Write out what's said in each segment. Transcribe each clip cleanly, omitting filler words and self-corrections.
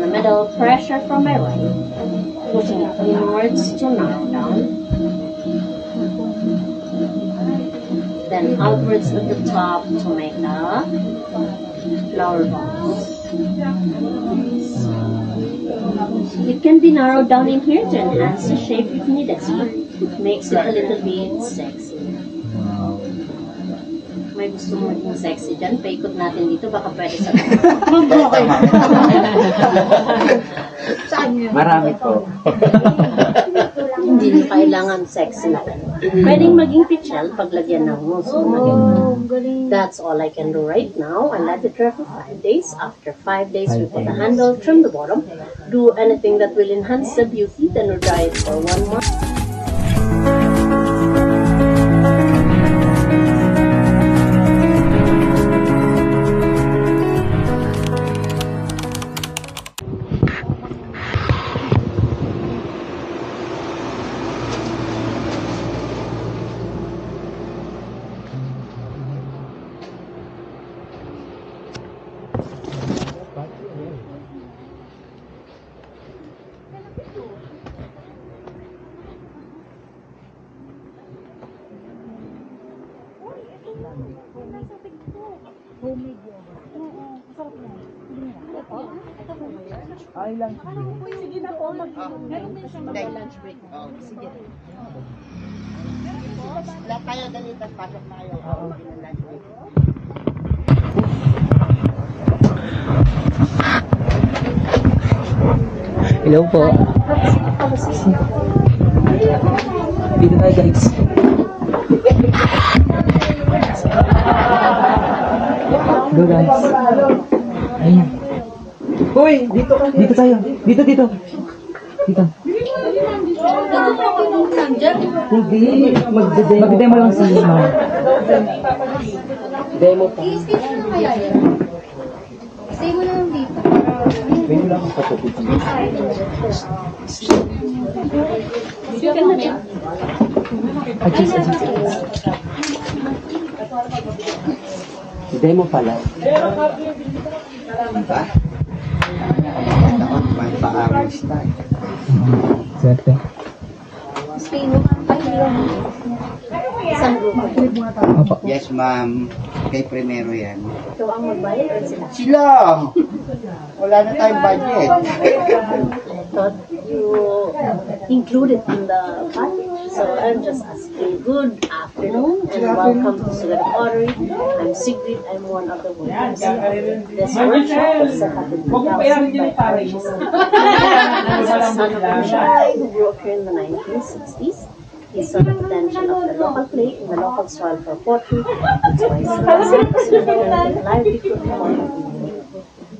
the middle, pressure from my right, pushing it inwards to narrow down, then outwards at the top to make a flower box. It can be narrowed down in here to enhance the shape if needed. It makes it a little bit sexy. May gusto mo maging sexy dyan, paikot natin dito, baka pwede sa Marami po. Hindi na kailangan sexy na. Pwedeng maging pichel paglagyan ng muso. That's all I can do right now. I let it dry for 5 days. After 5 days, we put the handle, trim the bottom, do anything that will enhance the beauty, then we dry it for 1 month. Homemade yogurt. Oo, masarap na. Ay lang. Sige na po, meron din siya mag-lunch break. Sige. Lahat tayo dali, pasok na kayo. Lunch break. Hello po. Dito tayo guys. Go guys. Ayun. Hoy, dito ka. Dito tayo. Dito. Dito. Hindi. Magdedemo lang si ma'am. Demo pa. Stay mo lang dito. Pwede lang ako kapatid. Adjust. Demo pala. Diba? Ako, may pa-average tayo. Swerte. Stay mo. Isang grupo. Opo. Yes, ma'am. Kay primero yan. Ito ang magbayad or sila? Sila! Wala na tayong budget. I thought you included in the package. So I'm just asking, good afternoon and welcome to Sugar Pottery. I'm Sigrid, I'm one of the workers. This workshop was set up in 2000 by Paris. He's a son of a guy who grew up here in the 1960s. He saw the potential of the local clay in the local soil for pottery. That's why he started a livelihood for pottery.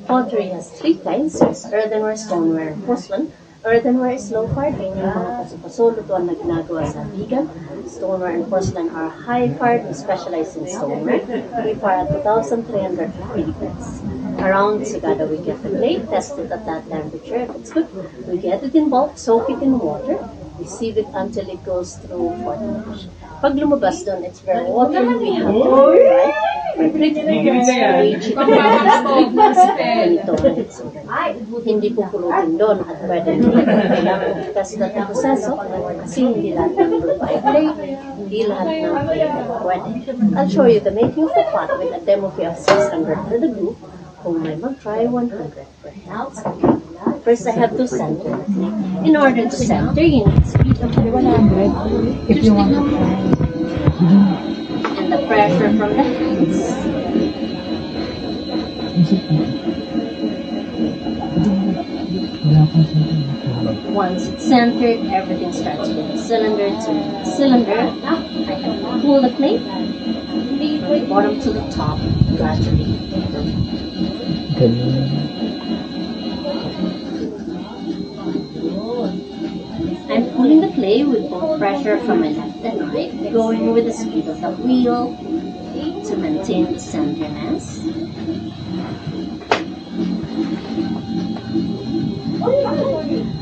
Pottery has 3 kinds. There's earthenware, stoneware, and porcelain. Earthenware is low-fired, yun yung mga paso-paso, lutuan na ginagawa sa vegan. Stoneware and porcelain are high-fired. We specialize in stoneware. We fire at 2,350 degrees. Around Sagada, we get the clay, test it at that temperature. If it's good, we get it in bulk, soak it in water, receive it until it goes through formation. Pag lumabas doon, it's very watery. We have to dry. For 3 months, hindi po pulutin doon at pwede kailangan test na ang proseso kasi hindi lahat ng lupa ay clay, hindi lahat ng clay ay pwede. I'll show you the making of the pot with a demo fee of 600 for the group. Kung may mag-try 100 per house. First, I have to center. In order to center, you need speed of 100 if you want to try. And the pressure from the hands. Once it's centered, everything starts with the cylinder to the cylinder. I have to pull the plate from the bottom to the top gradually. I'm pulling the clay with both pressure from my left and right, going with the speed of the wheel to maintain the centerness.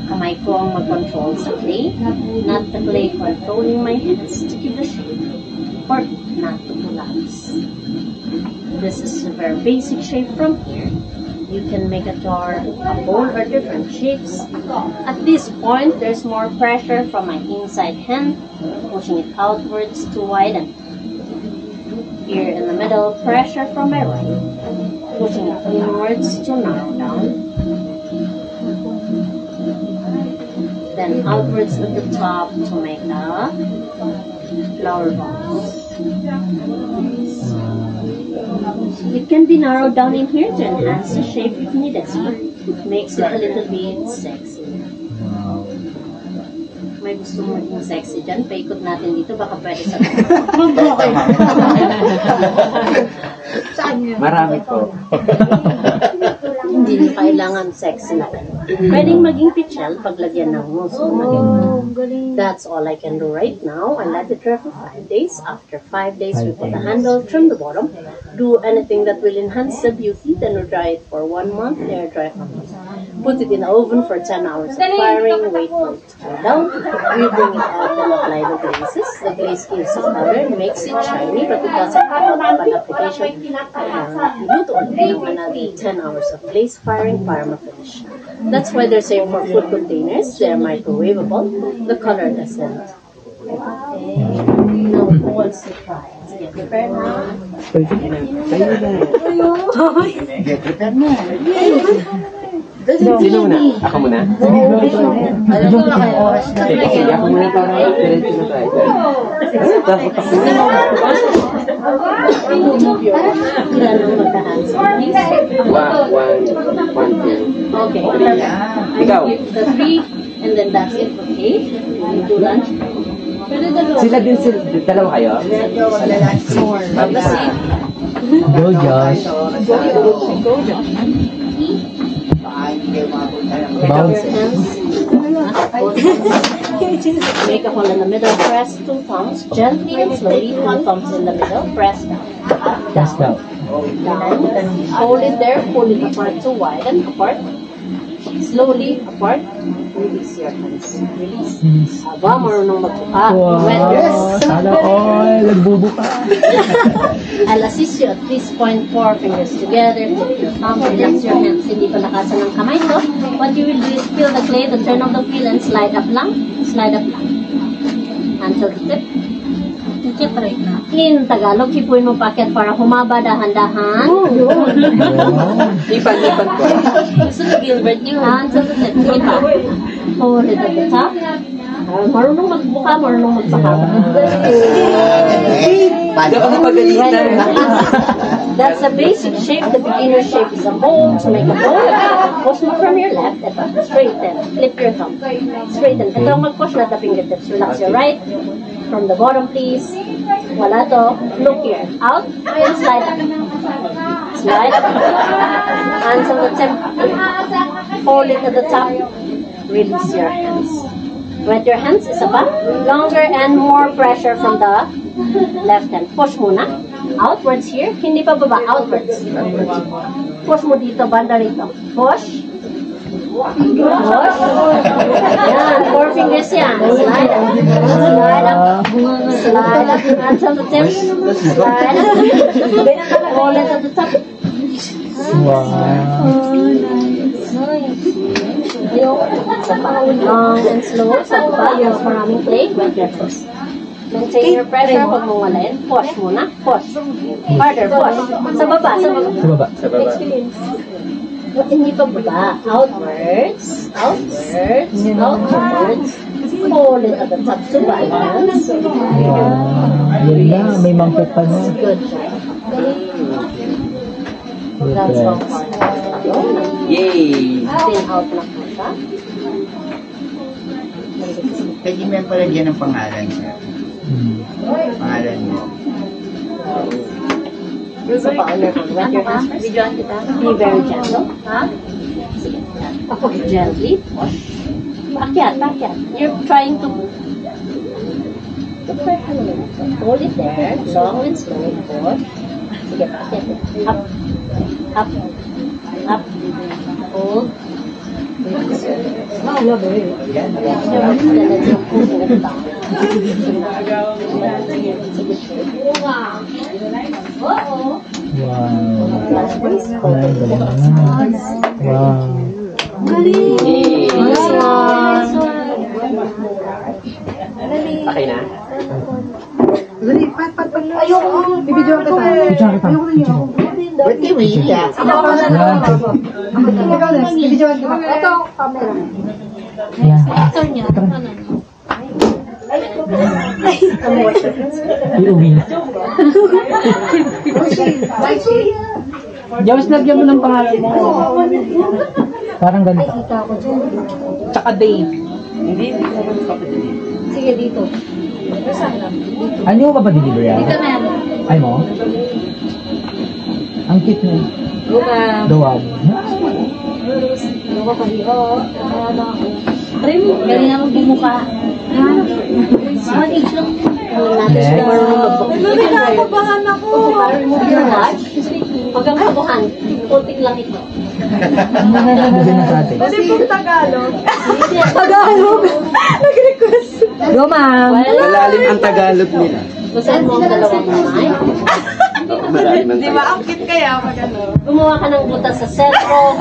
Kamay ko ang mag-control sa clay, not the clay controlling my hands to keep the shape or not to collapse. This is a very basic shape from here. you can make a jar, a bowl, or different shapes. At this point, there's more pressure from my inside hand, pushing it outwards to widen. Here in the middle, pressure from my right, pushing it inwards to narrow down. Then outwards at the top to make a flower vase. It can be narrowed down in here to enhance the shape if needed. It makes it a little bit sexy. May gusto mo maging sexy dyan, paikot natin dito, baka pwede sa Marami po. Hindi na kailangan sexy na. Pwedeng maging pichel paglagyan ng muso. That's all I can do right now. I let it dry for 5 days. After 5 days, we put the handle, trim the bottom, do anything that will enhance the beauty, then we dry it for 1 month, air dry for 1 month. Put it in the oven for 10 hours of firing, wait for it to cool down. We bring it out and apply the glazes. The glaze gives it color, makes it shiny, but it doesn't come out of an application. Luto ulit ng another 10 hours of glaze firing, parma finish. That's why they're saying for food containers, they're microwavable. The color doesn't. Okay. Now, who wants to try? Get prepared now. Get prepared na. Sino muna? Ako muna? Alam ko lang kayo oras na. Sige, ako muna para diretso na tayo. Takot ako. Ganun magkahands. One, two. Okay. Ikaw. I give the 3, and then that's it. Okay? You do lunch. Pwede dalawa. Sila din sila. Dalawa kayo? Medyo magla-lunch more. Kasi, Go, Josh. go, Josh. Baka hindi kayo makapunta ng Pick up your hands. Make a hole in the middle. Press 2 thumbs. Gently and slowly. 2 thumbs in the middle. Press down. Press down. Down. Hold it there. Pull it apart to widen. Apart. Slowly apart. Release your hands. Release. Aba, marunong magbuka. Wow, sana all nagbubuka. I'll assist you at this point, 4 fingers together. Tip your thumb, relax your hands. Hindi pa lakasan ng kamay ko. What you will do is feel the clay, the turn of the wheel, and slide up lang. Slide up lang. Until the tip. Tip right na. In Tagalog, hipuin mo packet para humaba dahan-dahan. Ipan ko. Gusto ni Gilbert yun. Until the tip. Sige pa. Hold it at the top. Marunong magbuka, marunong magpahaba. Hindi ako napagalitan. That's the basic shape. The beginner shape is a bowl. To make a bowl, push mo from your left. Ito, straighten. Flip your thumb. Straighten. Ito ang mag-push na the fingertips. Relax your right. From the bottom, please. Wala to. Look here. Out. And slide up. Slide up. Hands on the tip. Hold it at the top. Release your hands. Wet your hands. Isa pa. Longer and more pressure from the left hand. Push muna. Outwards here. Hindi pa baba. Outwards. Push mo dito. Banda rito. Push. Push. Yan. 4 fingers yan. Slide up. Slide up. Slide up. Hands on the tip. Slide up. Hold it at the top. Wow. Long and slow. Sa baba, yung maraming clay. Wet your first. Maintain your pressure. Huwag mong walain. Push muna. Push. Harder. Push. Sa baba. Sa baba. Sa baba. Sa baba. Hindi pa baba. Outwards. Outwards. Outwards. Hold it at the top to balance. Yun na, may mangkot pa na. Good job. That's all part. Yay! Spin out na po siya. Pwede mo yung palagyan ng pangalan, sir. Pangalan mo. So, paano po? Wet your hands first. Be very gentle. Ha? Sige. Push gently. Push. Pakyat, pakyat. You're trying to hold it there. Long and slow. Push. Sige, pakyat. Up. Up. Up. Hold. Wow. Wow. Ay, galing naman. Wow. Okay na? Picture kita. Picture kita. Ba't di may iya? Yan. Iuwi na. Jaws, lagyan mo ng pangalan mo. Parang ganito. Tsaka Dave. Sige, dito. Ano mo ba pa-deliver yan? Dito na yan. Ay mo? Ang cute mo. Luka. Dawag. Luka pa dito. Try mo. Galing na magbimuka. One age lang. Natin Next. siya marunong mag-book. Nagkakabahan ako. Remove your watch. Huwag kang kabuhan. Putik lang ito. Hindi na sa atin. Kasi kung Tagalog. Tagalog. Nag-request. Go, ma'am. Malalim ang Tagalog nila. Basahin mo ang dalawang kamay. Malalim ang Di ba? Ang cute kaya pag ano? Gumawa ka ng butas sa sentro.